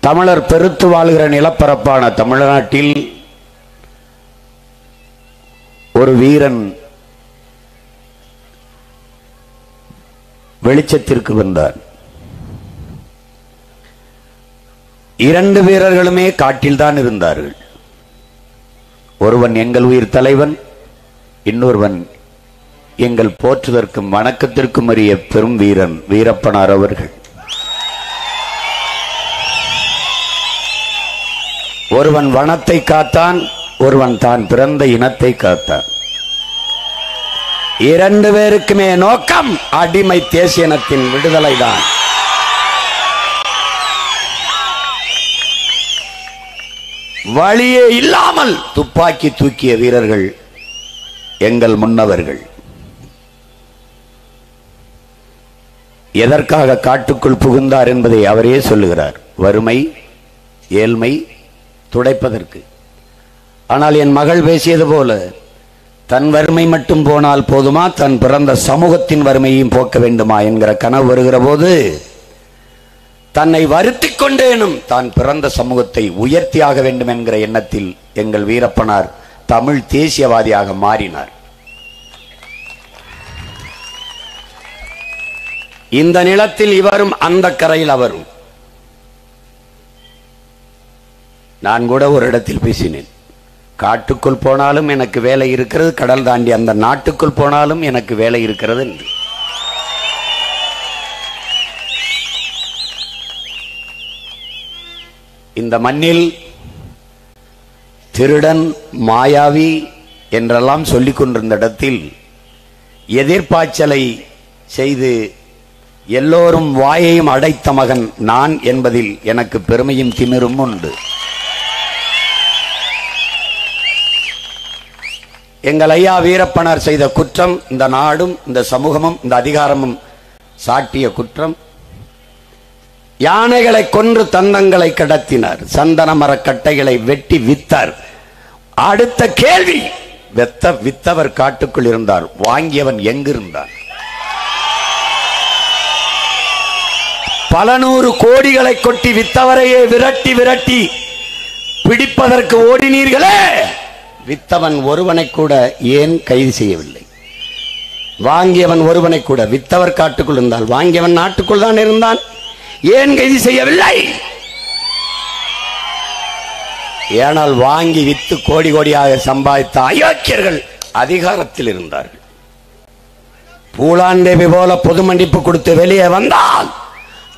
தமிழர் பெருத்து வாழ்கிற நிலப்பரப்பான தமிழ்நாட்டில் ஒரு வீரன் வெளிச்சத்திற்கு வந்தார். 2 வீரர்களுமே காட்டில்தான் இருந்தார்கள். ஒருவன் எங்கள் உயிர் தலைவன், இன்னொருவன் எங்கள் போற்றுதற்கும் வணக்கத்திற்கும் உரிய பெரும் வீரன் வீரப்பனார் அவர்கள். ஒருவன் வனத்தை காத்தான், ஒருவன் தான் பிறந்த இனத்தை காத்தான். 2 பேருக்குமே நோக்கம் அடிமை தேசிய இனத்தின் விடுதலை தான். வழியே இல்லாமல் துப்பாக்கி தூக்கிய வீரர்கள் எங்கள் முன்னவர்கள். எதற்காக காட்டுக்குள் புகுந்தார் என்பதை அவரே சொல்லுகிறார். வறுமை, ஏழ்மை துடைப்பதற்கு. ஆனால் என் மகள் பேசியது போல தன் வறுமை மட்டும் போனால் போதுமா, தன் பிறந்த சமூகத்தின் வறுமையையும் போக்க வேண்டுமா என்கிற கனவு வருகிற போது தன்னை வருத்திக் கொண்டேனும் தான் பிறந்த சமூகத்தை உயர்த்தியாக வேண்டும் என்கிற எண்ணத்தில் எங்கள் வீரப்பனார் தமிழ் தேசியவாதியாக மாறினார். இந்த நிலத்தில் இவரும், அந்த கரையில் அவரும். நான் கூட ஒரு இடத்தில் பேசினேன், காட்டுக்குள் போனாலும் எனக்கு வேலை இருக்கிறது, கடல் தாண்டி அந்த நாட்டுக்குள் போனாலும் எனக்கு வேலை இருக்கிறது என்று. இந்த மண்ணில் திருடன், மாயாவி என்றெல்லாம் சொல்லிக் கொண்டிருந்த இடத்தில் எதிர்பாய்ச்சலை செய்து எல்லோரும் வாயையும் அடைத்த மகன் நான் என்பதில் எனக்கு பெருமையும் திமிரும் உண்டு. எங்கள் ஐயா வீரப்பனார் செய்த குற்றம் இந்த நாடும் இந்த சமூகமும் இந்த அதிகாரமும் சாட்டிய குற்றம். யானைகளை கொன்று தந்தங்களை கடத்தினார், சந்தன மரக்கட்டைகளை வெட்டி வித்தார். அடுத்த கேள்வி, வித்தவர் காட்டுக்குள் இருந்தார், வாங்கியவன் எங்கிருந்தான்? பல 100 கோடிகளை கொட்டி வித்தவரையே விரட்டி விரட்டி பிடிப்பதற்கு ஓடினீர்களே, வித்தவன் ஒருவனை கூட ஏன் கைது செய்யவில்லை? வாங்கியவன் ஒருவனை கூட, வித்தவர் காட்டுக்குள் இருந்தால் வாங்கியவன் நாட்டுக்குள் தான் இருந்தான், ஏன் கைது செய்யவில்லை? ஏனால் வாங்கி வித்து கோடி கோடியாக சம்பாதித்த அயோக்கியர்கள் அதிகாரத்தில் இருந்தார்கள். பூலாந்தேவி போல பொது மன்னிப்பு கொடுத்து வெளியே வந்தால்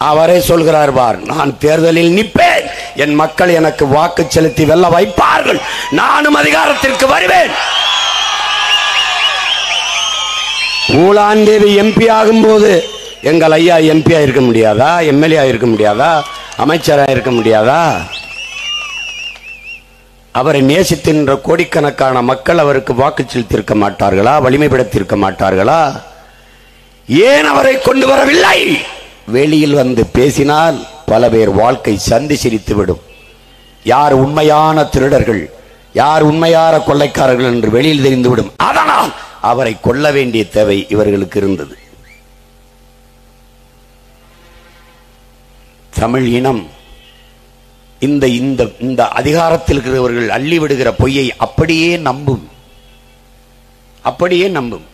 அவரே சொல்கிறார், பார், நான் தேர்தலில் நிற்பேன், என் மக்கள் எனக்கு வாக்கு செலுத்தி வெல்ல வைப்பார்கள், நானும் அதிகாரத்திற்கு வருவேன். பூலாந்தேவி எம்பி ஆகும் போது எங்கள் ஐயா எம்பி இருக்க முடியாதா? எம்எல்ஏ இருக்க முடியாதா? அமைச்சராக இருக்க முடியாதா? அவரை நேசித்தின்ற கோடிக்கணக்கான மக்கள் அவருக்கு வாக்கு செலுத்தியிருக்க மாட்டார்களா? வலிமைப்படுத்தியிருக்க மாட்டார்களா? ஏன் அவரை கொண்டு வரவில்லை? வெளியில் வந்து பேசினால் பல பேர் வாழ்க்கை சந்தி சிரித்துவிடும். யார் உண்மையான திருடர்கள், யார் உண்மையான கொள்ளைக்காரர்கள் என்று வெளியில் தெரிந்துவிடும். அதனால் அவரை கொல்ல வேண்டிய தேவை இவர்களுக்கு இருந்தது. தமிழ் இனம் இந்த இந்த இந்த அதிகாரத்தில் இருக்கிறவர்கள் அள்ளி விடுகிற பொய்யை அப்படியே நம்பும், அப்படியே நம்பும்.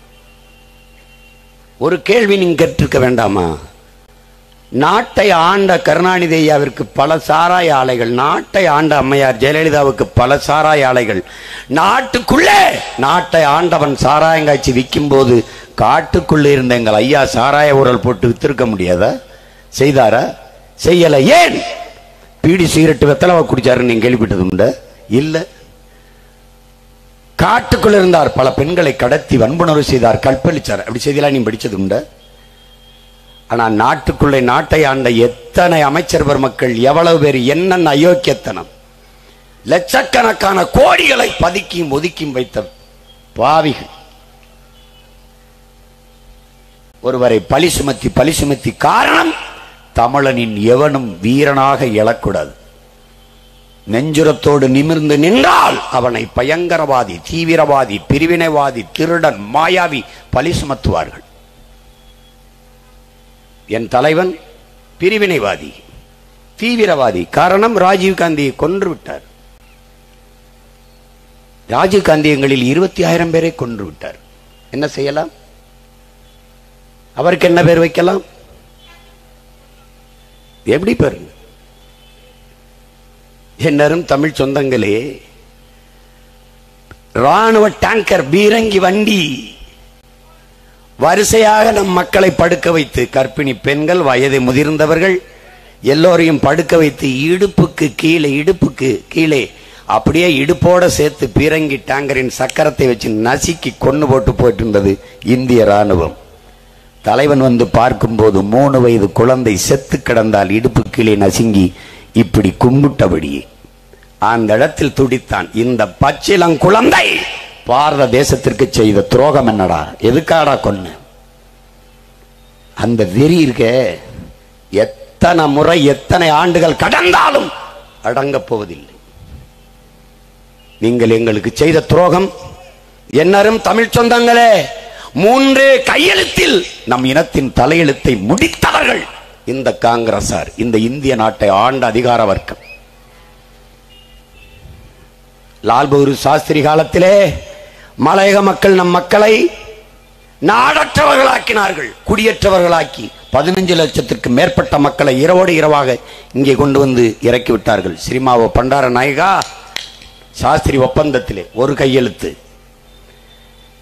ஒரு கேள்வி நீங்க கேட்டிருக்க வேண்டாமா? நாட்டை ஆண்ட கருணாநிதி ஐயாவிற்கு பல சாராய ஆலைகள், நாட்டை ஆண்ட அம்மையார் ஜெயலலிதாவுக்கு பல சாராய ஆலைகள், நாட்டுக்குள்ளே நாட்டை ஆண்டவன் சாராயங்காய்ச்சி விற்கும் போது காட்டுக்குள்ளே இருந்த எங்கள் ஐயா சாராய ஊரல் போட்டு வித்திருக்க முடியாதா? செய்தாரா? செய்யல. ஏன்? பீடி சிகரெட்டு வெத்தலவா குடிச்சாருன்னு நீங்க கேள்விப்பட்டது உண்டு? இல்ல. காட்டுக்குள்ள இருந்தார், பல பெண்களை கடத்தி வன்புணர்வு செய்தார், கற்பழிச்சார். அப்படி செய்தியெல்லாம் நீ படிச்சது உண்டு? ஆனா நாட்டுக்குள்ளே நாட்டை ஆண்ட எத்தனை அமைச்சர் பெருமக்கள், எவ்வளவு பேர், என்னென்ன அயோக்கியத்தனம், லட்சக்கணக்கான கோடிகளை பதுக்கியும் ஒதுக்கியும் வைத்த பாவிகள். ஒருவரை பழி சுமத்தி காரணம், தமிழனின் எவனும் வீரனாக எழக்கூடாது. நெஞ்சுரத்தோடு நிமிர்ந்து நின்றால் அவனை பயங்கரவாதி, தீவிரவாதி, பிரிவினைவாதி, திருடன், மாயாவி பழி சுமத்துவார்கள். என் தலைவன் பிரிவினைவாதி, தீவிரவாதி. காரணம், ராஜீவ் காந்தியை கொன்று விட்டார். ராஜீவ் காந்தி எங்களில் 20,000 பேரை கொன்று விட்டார். என்ன செய்யலாம்? அவருக்கு என்ன பேர் வைக்கலாம்? எப்படி பாருங்க. என்னரும் தமிழ் சொந்தங்களே, ராணுவ டேங்கர், பீரங்கி வண்டி வரிசையாக நம் மக்களை படுக்க வைத்து, கர்ப்பிணி பெண்கள், வயது முதிர்ந்தவர்கள் எல்லோரையும் படுக்க வைத்து, இடுப்புக்கு கீழே அப்படியே இடுப்போட சேர்த்து பீரங்கி டேங்கரின் சக்கரத்தை வச்சு நசுக்கி கொண்டு போட்டு இருந்தது இந்திய ராணுவம். தலைவன் வந்து பார்க்கும்போது 3 வயது குழந்தை செத்து கிடந்தால் இடுப்பு கீழே நசுங்கி இப்படி கும்பிட்டபடியே அந்த இடத்தில் துடித்தான். இந்த பச்சிளம் குழந்தை பாரத தேசத்திற்கு செய்த துரோகம் என்னடா? எதுக்காடா கொன்னு? அந்த வெறி இருக்க எத்தனை முறை, எத்தனை ஆண்டுகள் கடந்தாலும் அடங்கப் போவதில்லை. நீங்கள் எங்களுக்கு செய்த துரோகம், என்னரும் தமிழ் சொந்தங்களே, 3 கையெழுத்தில் நம் இனத்தின் தலையெழுத்தை முடித்தவர்கள் இந்த காங்கிரசார், இந்த இந்திய நாட்டை ஆண்ட அதிகார வர்க்கம். லால் பகதூர் சாஸ்திரி காலத்திலே மலையக மக்கள் நம் மக்களை நாடற்றவர்களாக்கினார்கள், குடியேற்றவர்களாக்கி 15 லட்சத்திற்கு மேற்பட்ட மக்களை இரவோடு இரவாக இங்கே கொண்டு வந்து இறக்கி விட்டார்கள். ஸ்ரீமாவோ பண்டார நாயகா சாஸ்திரி ஒப்பந்தத்திலே ஒரு கையெழுத்து.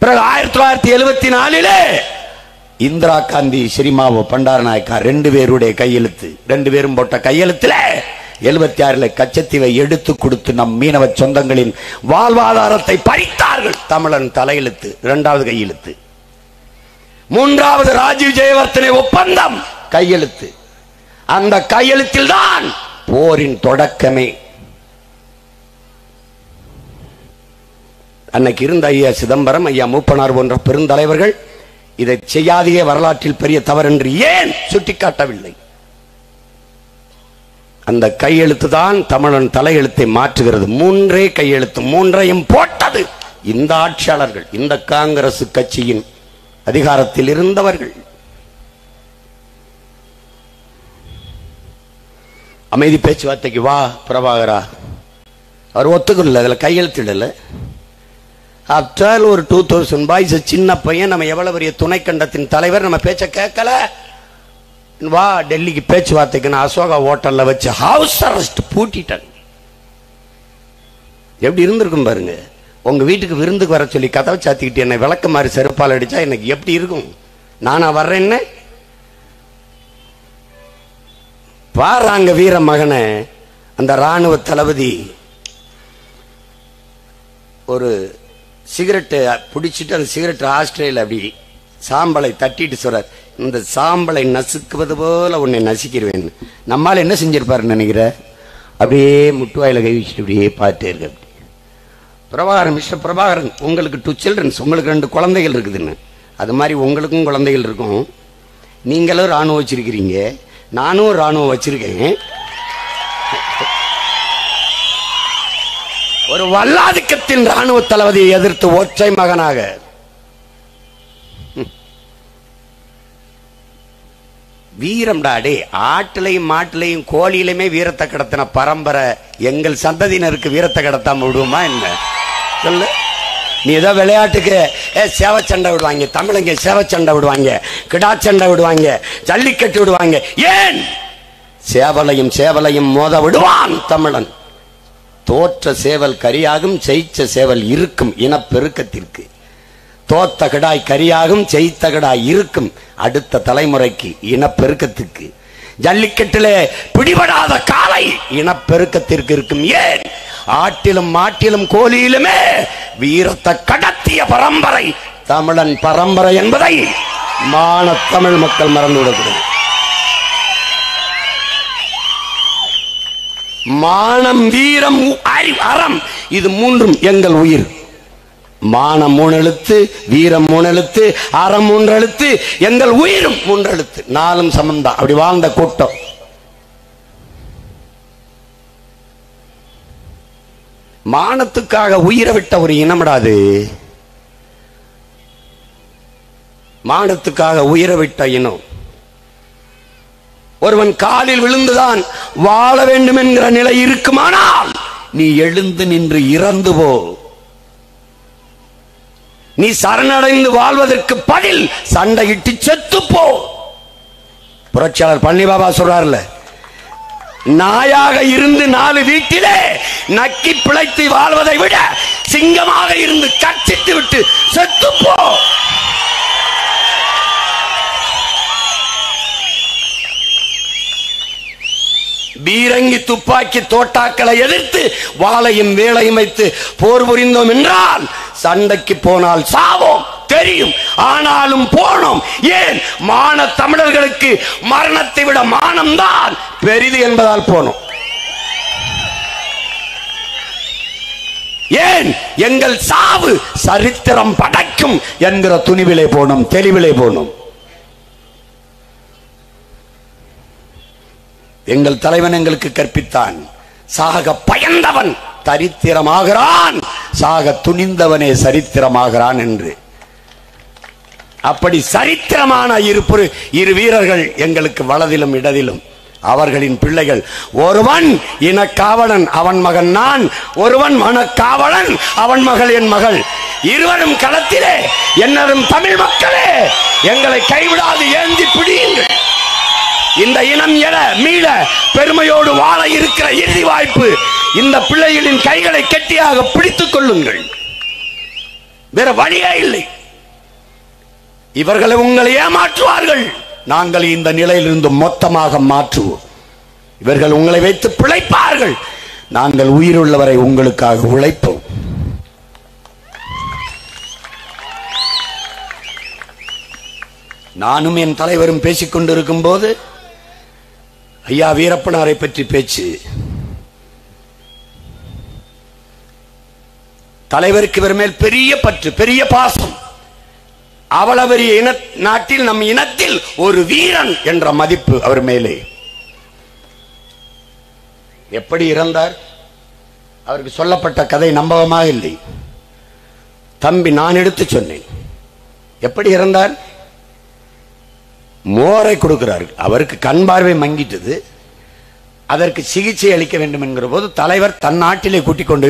பிறகு 1974 இந்திரா காந்தி, ஸ்ரீமாவோ பண்டார நாயக்கா 2 பேருடைய கையெழுத்து. 2 பேரும் போட்ட கையெழுத்துல 76 கச்சத்தீவை எடுத்து கொடுத்து நம் மீனவ சொந்தங்களின் வாழ்வாதாரத்தை பறித்தார்கள். தமிழன் தலையெழுத்து 2வது கையெழுத்து. 3வது ராஜீவ் ஜெயவர்தனை ஒப்பந்தம் கையெழுத்து. அந்த கையெழுத்தில் தான் போரின் தொடக்கமே. அன்னைக்கு இருந்த ஐயா சிதம்பரம், ஐயா மூப்பனார் போன்ற பெருந்தலைவர்கள் இதை செய்யாதே, வரலாற்றில் பெரிய தவறு என்று ஏன் சுட்டிக்காட்டவில்லை? அந்த கையெழுத்து தான் தமிழன் தலையெழுத்தை மாற்றுகிறது. 3 கையெழுத்து, 3ஐயும் போட்டது இந்த ஆட்சியாளர்கள், இந்த காங்கிரஸ் கட்சியின் அதிகாரத்தில் இருந்தவர்கள். அமைதி பேச்சுவார்த்தைக்கு வா பிரபாகரா, அவர் ஒத்துக்கல, அதுல கையெழுத்திடல. ஆஃப்டர் ஒரு 2000 பாய்ஸ், சின்ன பையன், நம்ம எவ்வளவு பெரிய துணை கண்டத்தின் தலைவர், நம்ம பேச்ச கேட்கல, வா டெல்லிக்கு பேச்சுவார்த்தைக்கு அசோகா ஹோட்டல்ல வச்சு ஹவுஸ் அரெஸ்ட் பூட்டிட்டாங்க. எப்படி இருந்திருக்கும் பாருங்க. உங்க வீட்டுக்கு விருந்துக்கு வர சொல்லி கதவை சாத்திக்கிட்டு என்னை விளக்க மாதிரி செருப்பால் அடிச்சா எனக்கு எப்படி இருக்கும்? நானா வர்றேன்னு பாருங்க. வீர மகனை அந்த ராணுவ தளபதி ஒரு சிகரெட்டு பிடிச்சிட்டு அந்த சிகரெட் ஆஸ்திரேலியா அப்படி சாம்பலை தட்டிட்டு சொல்றார், இந்த சாம்பலை நசுக்குவது போல உன்னை நசுக்கிடுவேன். நம்மால் என்ன செஞ்சிருப்பாருன்னு நினைக்கிற? அப்படியே முட்டுவாயில கை வச்சுட்டு அப்படியே பார்த்துட்டே இருக்க. பிரபாகரன், மிஸ்டர் பிரபாகரன், உங்களுக்கு 2 சில்ட்ரன்ஸ், உங்களுக்கு 2 குழந்தைகள் இருக்குதுன்னு. அது மாதிரி உங்களுக்கும் குழந்தைகள் இருக்கும். நீங்களும் ராணுவம் வச்சிருக்கிறீங்க, நானும் ராணுவம் வச்சிருக்கேன். ஒரு வல்லாதிக்கத்தின் ராணுவ தளபதியை எதிர்த்து ஒற்றை மகனாக வீரம் டாடே, ஆட்டிலையும் மாட்டிலையும் கோழியிலுமே வீரத்தை கடத்தின பரம்பரை எங்கள் சந்ததியினருக்கு வீரத்தை கடத்தாம விடுவோமா என்ன சொல்லு? நீ ஏதோ விளையாட்டுக்கு சேவச்சண்டை விடுவாங்க, தமிழங்க சேவச்சண்டை விடுவாங்க, கிடாச்சண்டை விடுவாங்க, ஜல்லிக்கட்டு விடுவாங்க. ஏன் சேவலையும் சேவலையும் மோத விடுவான் தமிழன்? தோற்ற சேவல் கரியாகும், ஜெயிச்ச சேவல் இருக்கும் இனப்பெருக்கத்திற்கு. தோத்த கிடாய் கரியாகும், ஜெயித்த கிடாய் இருக்கும் அடுத்த தலைமுறைக்கு இனப்பெருக்கத்துக்கு. ஜல்லிக்கட்டிலே பிடிபடாத காலை இனப்பெருக்கத்திற்கு இருக்கும். ஏன் ஆட்டிலும் மாட்டிலும் கோழியிலுமே வீரத்தை கடத்திய பரம்பரை தமிழன் பரம்பரை என்பதை மான தமிழ் மக்கள் மறந்து விடுகிறது. மானம், வீரம், அறம், இது 3ம் எங்கள் உயிர். மானம் 3 எழுத்து, வீரம் 3 எழுத்து, அறம் 3 எழுத்து, எங்கள் உயிரும் 3 எழுத்து. 4ம் சமந்தான். அப்படி வாழ்ந்த கூட்டம். மானத்துக்காக உயிரை விட்ட ஒரு இனமிடாது. மானத்துக்காக உயிரை விட்ட இனம். ஒருவன் காலில் விழுந்துதான் வாழ வேண்டும் என்கிற நிலை இருக்குமானால் நீ எழுந்து நின்று இறந்து போ. நீ சரணடைந்து வாழ்வதற்கு பதில் சண்டையிட்டு செத்து போ. புரட்சியாளர் பழனி பாபா சொல்றாருல, நாயாக இருந்து 4 வீட்டிலே நக்கி பிழைத்து வாழ்வதை விட சிங்கமாக இருந்து கட்சித்து விட்டு செத்து போ. பீரங்கி துப்பாக்கி தோட்டாக்களை எதிர்த்து வாளையும் வேளையும் வைத்து போர் புரிந்தோம் என்றால் சண்டைக்கு போனால் சாவோம் தெரியும், ஆனாலும் போனோம். ஏன்? மான தமிழர்களுக்கு மரணத்தை விட மானம்தான் பெரிது என்பதால் போனோம். ஏன்? எங்கள் சாவு சரித்திரம் படைக்கும் என்கிற துணிவிலே போனோம், தெளிவிலே போனோம். எங்கள் தலைவன் எங்களுக்கு கற்பித்தான், சாக பயந்தவன் தரித்திரமாகிறான், சாக துணிந்தவனே சரித்திரமாகிறான் என்று. அப்படி சரித்திரமான இரு வீரர்கள் எங்களுக்கு வலதிலும் இடதிலும், அவர்களின் பிள்ளைகள். ஒருவன் இனக்காவலன், அவன் மகன் நான். ஒருவன் மனக்காவலன், அவன் மகள் என் மகள். இருவரும் களத்திலே. என்னரும் தமிழ் மக்களே, எங்களை கைவிடாது ஏந்தி பிடியுங்கள். இந்த இனம் என மீள பெருமையோடு வாழ இருக்கிற இறுதி வாய்ப்பு. இந்த பிள்ளைகளின் கைகளை கெட்டியாக பிடித்துக் கொள்ளுங்கள். வேற வழியே இல்லை. இவர்களை உங்களை ஏமாற்றுவார்கள், நாங்கள் இந்த நிலையிலிருந்து மொத்தமாக மாற்றுவோம். இவர்கள் உங்களை வைத்து பிழைப்பார்கள், நாங்கள் உயிருள்ளவரை உங்களுக்காக உழைப்போம். நானும் என் தலைவரும் பேசிக் கொண்டிருக்கும் போது ஐயா வீரப்பனாரை பற்றி பேச்சு. தலைவருக்கு இவர் மேல் பெரிய பற்று, பெரிய பாசம். அவளவரிய நாட்டில், நம் இனத்தில் ஒரு வீரன் என்ற மதிப்பு அவர் மேலே. எப்படி இறந்தார்? அவருக்கு சொல்லப்பட்ட கதை நம்பகமாக இல்லை. தம்பி, நான் எடுத்து சொன்னேன். எப்படி இறந்தார்? மோரை கொடுக்கிறார்கள். அவருக்கு கண் பார்வை மங்கிட்டது. அதற்கு சிகிச்சை அளிக்க வேண்டும் என்கிற போது தலைவர் தன் நாட்டிலே கூட்டிக் கொண்டு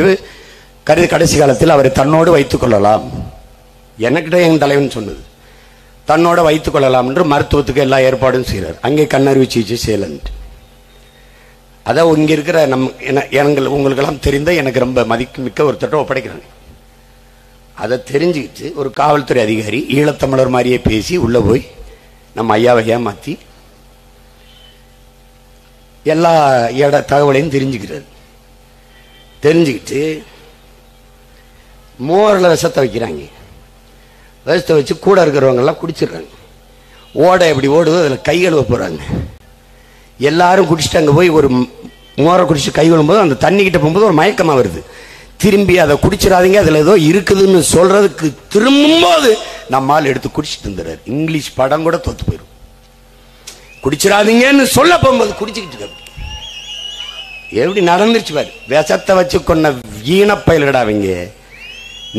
கடைசி காலத்தில் அவரை தன்னோடு வைத்துக் கொள்ளலாம். எனக்கிட்ட என் தலைவன் சொன்னது, தன்னோட வைத்துக் கொள்ளலாம் என்று மருத்துவத்துக்கு எல்லா ஏற்பாடும் செய்கிறார். அங்கே கண்ணறுவை சிகிச்சை செய்யலன். அதான் இங்க இருக்கிற உங்களுக்கெல்லாம் தெரிந்த எனக்கு ரொம்ப மதிப்புமிக்க ஒருத்தட்ட ஒப்படைக்கிறாங்க. அதை தெரிஞ்சுக்கிட்டு ஒரு காவல்துறை அதிகாரி ஈழத்தமிழர் மாதிரியே பேசி உள்ள போய் நம்ம ஐயாவை ஏமாத்தி எல்லா தகவலையும் தெரிஞ்சுக்கிட்டு மோரில் விஷத்தை வைக்கிறாங்க. விஷத்தை வச்சு கூட இருக்கிறவங்க எல்லாம் குடிச்சிடுறாங்க. ஓடை எப்படி ஓடுதோ அதில் கை கழுவ போறாங்க. எல்லாரும் குடிச்சிட்டு அங்கே போய் ஒரு மோரை குடிச்சு கை கழுவும் போது அந்த தண்ணி கிட்ட போகும்போது ஒரு மயக்கமாக வருது. திரும்பி அதை குடிச்சிடாதீங்க, அதில் ஏதோ இருக்குதுன்னு சொல்றதுக்கு திரும்பும்போது நம்மால் எடுத்து குடிச்சிட்டு இருந்துறாரு. இங்கிலீஷ் படம் கூட தோத்து போயிடும். குடிச்சிடாதீங்கன்னு சொல்ல போகும்போது குடிச்சுக்கிட்டு எப்படி நடந்துருச்சு பாரு. விஷத்தை வச்சு கொண்ட ஈனப்பயில்கடாவீங்க.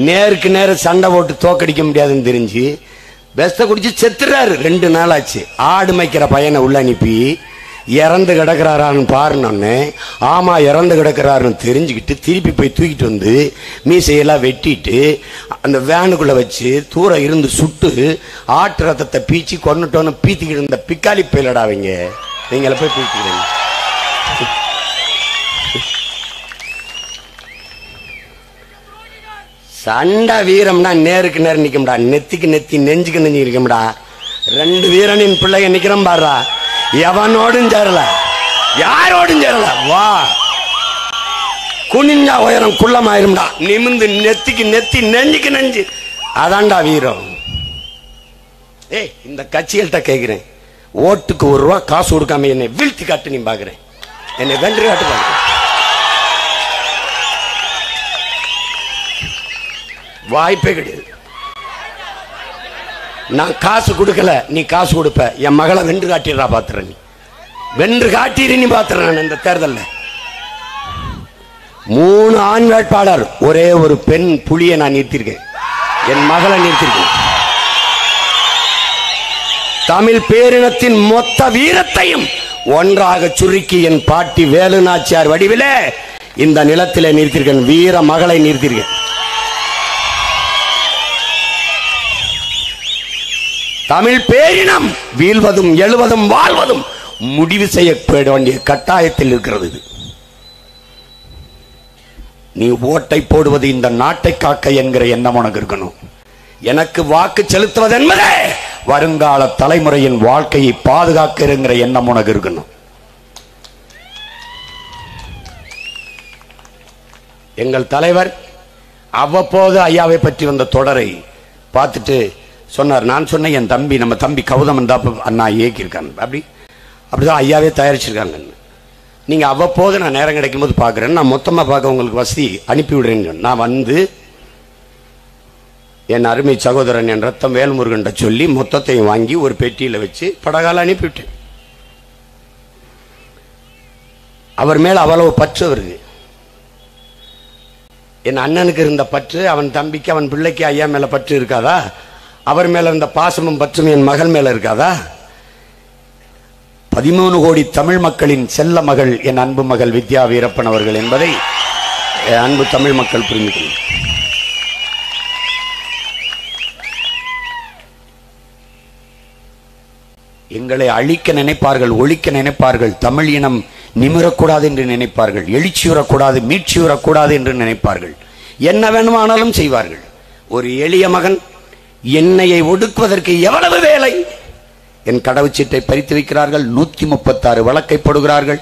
நேருக்கு நேர சண்டை போட்டு தோக்கடிக்க முடியாதுன்னு தெரிஞ்சு விஷத்தை குடிச்சு செத்துறாரு. 2 நாள் ஆச்சு. ஆடு மேய்க்கிற பையனை உள்ள அனுப்பி இறந்து கிடக்கிறாரான்னு பாருன்னு, ஆமா இறந்து கிடக்கிறாருன்னு தெரிஞ்சுக்கிட்டு திருப்பி போய் தூக்கிட்டு வந்து மீசையெல்லாம் வெட்டிட்டு அந்த வேனுக்குள்ள வச்சு தூரம் இருந்து சுட்டு ஆட்டு ரத்தத்தை பீச்சி கொண்டுட்டோன்னு பீத்திக்கிட்டு இருந்த பிக்காலி பயிலடாவீங்க. நீங்கள போய் பீத்திக்கிறீங்க. சண்டை வீரம்னா நேருக்கு நேரம் நிக்கும்டா, நெத்திக்கு நெத்தி நெஞ்சுக்கு நெஞ்சு இருக்கும்டா. 2 வீரனின் பிள்ளைங்க நிக்கிறோம் பாடுறா. எவனோடும் சேரல, யாரோடும் சேரல. வா, குனிஞ்சா உயரம் குள்ளமாயிரும்டா. நிமிந்து நெத்திக்கு நெத்தி நெஞ்சுக்கு நெஞ்சு, அதான்டா வீரம். ஏய், இந்த கட்சிகள்கிட்ட கேட்கிறேன், ஓட்டுக்கு 1 ரூபா காசு கொடுக்காம என்னை வீழ்த்தி காட்டு நீ பாக்குறேன், என்னை வென்று காட்டு பாக்குறேன். வாய்ப்பே கிடையாது. நான் காசு கொடுக்கல, நீ காசு கொடுப்ப. என் மகளை வென்று காட்டிடுறா பாத்துற, நீ வென்று காட்டிடு நீ பாத்துற. இந்த தேர்தலில் 3 ஆண் வேட்பாளர், ஒரே ஒரு பெண் புலியை நான் நிறுத்திருக்கேன். என் மகளை நிறுத்திருக்கேன். தமிழ் பேரினத்தின் மொத்த வீரத்தையும் ஒன்றாக சுருக்கி என் பாட்டி வேலு நாச்சியார் வடிவிலே இந்த நிலத்திலே நிறுத்தியிருக்கேன். வீர மகளை நிறுத்தியிருக்கேன். தமிழ் பேரினம் வீழ்வதும் எழுவதும் வாழ்வதும் முடிவு செய்யப்பட வேண்டிய கட்டாயத்தில் இருக்கிறது. நீ ஓட்டை போடுவது இந்த நாட்டை காக்க என்கிற எண்ணம் உனக்கு இருக்கணும். எனக்கு வாக்கு செலுத்துவது என்பதே வருங்கால தலைமுறையின் வாழ்க்கையை பாதுகாக்க என்கிற எண்ணம் உனக்கு இருக்கணும். எங்கள் தலைவர் அவ்வப்போது ஐயாவை பற்றி வந்த தொடரை பார்த்துட்டு சொன்னார். நான் சொன்னேன், என் தம்பி, நம்ம தம்பி கௌதமன் தான் அண்ணா இயக்கியிருக்காங்க, அப்படிதான் ஐயாவே தயாரிச்சிருக்காங்க. நீங்க அவ்வப்போது நான் நேரம் கிடைக்கும் போது பார்க்குறேன், நான் மொத்தமாக பார்க்க உங்களுக்கு வசதி அனுப்பி விடுறேன்னு. நான் வந்து என் அருமை சகோதரன் என் ரத்தம் வேல்முருகன் சொல்லி மொத்தத்தையும் வாங்கி ஒரு பெட்டியில் வச்சு படகால அனுப்பிவிட்டேன். அவர் மேல அவ்வளவு பற்று வருது. என் அண்ணனுக்கு இருந்த பற்று அவன் தம்பிக்கு அவன் பிள்ளைக்கு ஐயா மேல பற்று இருக்காதா? அவர் மேல இருந்த பாசமும் பற்றும் என் மகள் மேல இருக்காதா? 13 கோடி தமிழ் மக்களின் செல்ல மகள் என் அன்பு மகள் வித்யா வீரப்பன் அவர்கள் என்பதை அன்பு தமிழ் மக்கள் புரிந்து கொள்ளும். எங்களை அழிக்க நினைப்பார்கள், ஒழிக்க நினைப்பார்கள், தமிழ் இனம் நிமிரக்கூடாது என்று நினைப்பார்கள், எழுச்சியுறக்கூடாது, மீட்சியுறக்கூடாது என்று நினைப்பார்கள். என்ன வேணுமானாலும் செய்வார்கள். ஒரு எளிய மகன் என்னையை ஒடுக்குவதற்கு எவ்வளவு வேலை! என் கடவுச்சீட்டை பறித்து வைக்கிறார்கள். 136 வழக்கை போடுகிறார்கள்.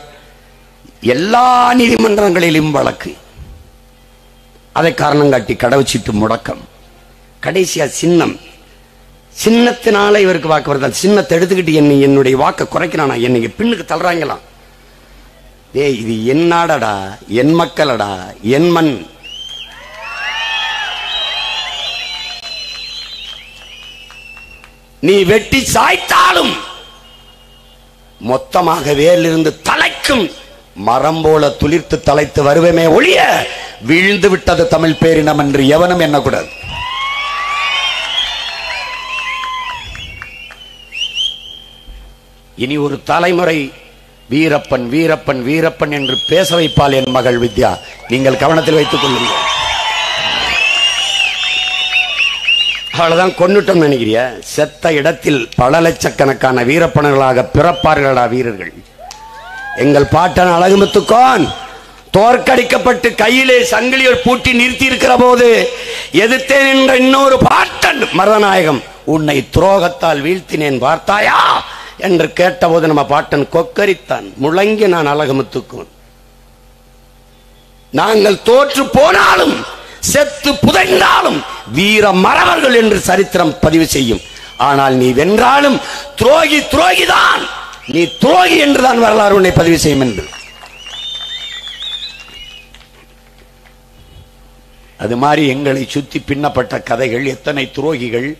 எல்லா நீதிமன்றங்களிலும் வழக்கு. அதை காரணம் காட்டி கடவுச்சீட்டு முடக்கம். கடைசியா சின்னத்தினால இவருக்கு வாக்கு வருதல். சின்னத்தை எடுத்துக்கிட்டு என்னுடைய வாக்கை குறைக்கிறானா, என்னை பின்னுக்கு தள்ளுறாங்களாம். இது என் நாடடா, என் மக்களடா, என் மண். நீ வெட்டி சாய்த்தாலும் மொத்தமாக வேலிருந்து தலைக்கும் மரம் போல துளிர்த்து தலைத்து வருவமே ஒழிய வீழ்ந்து விட்டது தமிழ் பேரினம் என்று எவனும் எண்ணக்கூடாது. இனி ஒரு தலைமுறை வீரப்பன் வீரப்பன் வீரப்பன் என்று பேச வைப்பால் என் மகள் வித்யா. நீங்கள் கவனத்தில் வைத்துக் கொள்ளுங்கள். அவ்வளவுதான். கொன்னுட்டோம் நினைக்கிறிய? செத்த இடத்தில் பல லட்சக்கணக்கான வீரப்பனர்களாக பிறப்பார்களா வீரர்கள். எங்கள் பாட்டன் அழகுமுத்துக்கோன் தோற்கடிக்கப்பட்டு கையிலே சங்கிலியை பூட்டி நிறுத்தி இருக்கிற போது எதிர்த்தேன் என்ற இன்னொரு பாட்டன் மருதநாயகம், உன்னை துரோகத்தால் வீழ்த்தினேன் பார்த்தாயா என்று கேட்டபோது நம்ம பாட்டன் கொக்கரித்தான். முழங்கி நான் அழகுமுத்துக்கோன். நாங்கள் தோற்று போனாலும் செத்து புதைந்தாலும் வீர மறவர்கள் என்று சரித்திரம் பதிவு செய்யும். ஆனால் நீ வென்றாலும் துரோகி துரோகிதான், நீ துரோகி என்றுதான் வரலாறு உன்னை பதிவு செய்யும் என்று. அது மாதிரி எங்களை சுத்தி பின்னப்பட்ட கதைகள், எத்தனை துரோகிகள்,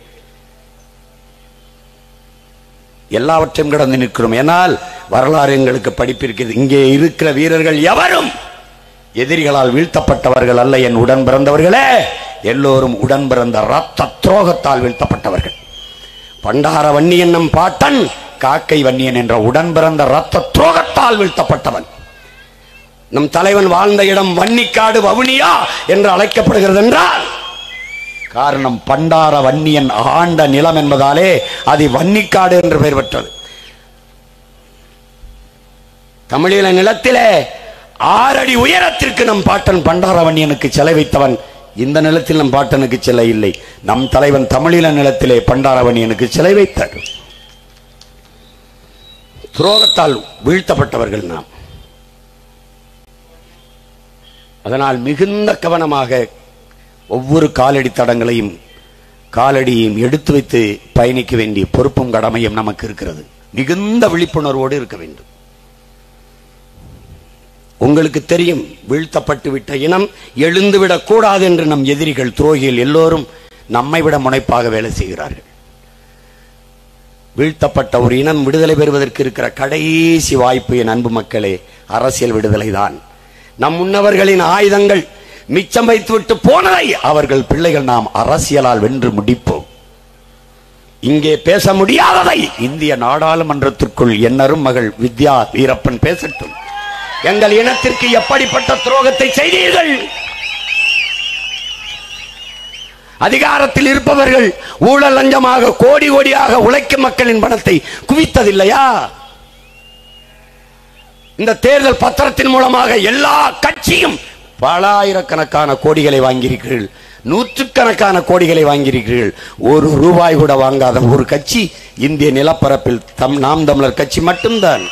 எல்லாவற்றையும் கடந்து நிற்கிறோம். ஏனால் வரலாறு எங்களுக்கு படிப்பிருக்கிறது. இங்கே இருக்கிற வீரர்கள் எவரும் எதிரிகளால் வீழ்த்தப்பட்டவர்கள் அல்ல. என் உடன் பிறந்தவர்களே எல்லோரும் உடன் பிறந்த ரத்த துரோகத்தால் வீழ்த்தப்பட்டவர்கள். பண்டார வன்னியன் நம் பாட்டன், காக்கை வன்னியன் என்ற உடன் பிறந்த ரத்த துரோகத்தால் வீழ்த்தப்பட்டவன். நம் தலைவன் வாழ்ந்த இடம் வன்னிக்காடு வவுனியா என்று அழைக்கப்படுகிறது என்றால் காரணம் பண்டார வன்னியன் ஆண்ட நிலம் என்பதாலே அது வன்னிக்காடு என்று பெயர் பெற்றது. தமிழீழ நிலத்திலே 6 அடி உயரத்திற்கு நம் பாட்டன் பண்டார வன்னியனுக்கு சிலை வைத்தவன். இந்த நிலத்தில் நம் பாட்டனுக்கு சிலை இல்லை. நம் தலைவன் தமிழீழ நிலத்திலே பண்டார வன்னியனுக்கு சிலை வைத்தார். துரோகத்தால் வீழ்த்தப்பட்டவர்கள் நாம். அதனால் மிகுந்த கவனமாக ஒவ்வொரு காலடி தடங்களையும் காலடியையும் எடுத்து வைத்து பயணிக்க வேண்டிய பொறுப்பும் கடமையும் நமக்கு இருக்கிறது. மிகுந்த விழிப்புணர்வோடு இருக்க வேண்டும். உங்களுக்கு தெரியும், வீழ்த்தப்பட்டு விட்ட இனம் எழுந்துவிடக் கூடாது என்று நம் எதிரிகள் துரோகிகள் எல்லோரும் நம்மை விட முனைப்பாக வேலை செய்கிறார்கள். வீழ்த்தப்பட்ட ஒரு இனம் விடுதலை பெறுவதற்கு இருக்கிற கடைசி வாய்ப்பு என் அன்பு மக்களே அரசியல் விடுதலை தான். நம் முன்னவர்களின் ஆயுதங்கள் மிச்சம் வைத்துவிட்டு போனதை அவர்கள் பிள்ளைகள் நாம் அரசியலால் வென்று முடிப்போம். இங்கே பேச முடியாததை இந்திய நாடாளுமன்றத்திற்குள் என்னரும் மகள் வித்யா வீரப்பன் பேசட்டும். எங்கள் இனத்திற்கு எப்படிப்பட்ட துரோகத்தை செய்தீர்கள்? அதிகாரத்தில் இருப்பவர்கள் ஊழல் லஞ்சமாக கோடி கோடியாக உழைக்கும் மக்களின் பணத்தை குவித்ததில்லையா? இந்த தேர்தல் பத்திரத்தின் மூலமாக எல்லா கட்சியும் பல ஆயிரக்கணக்கான கோடிகளை வாங்கியிருக்கிறீர்கள், நூற்றுக்கணக்கான கோடிகளை வாங்கியிருக்கிறீர்கள். ₹1 கூட வாங்காத ஒரு கட்சி இந்திய நிலப்பரப்பில் நாம் தமிழர் கட்சி மட்டும்தான்.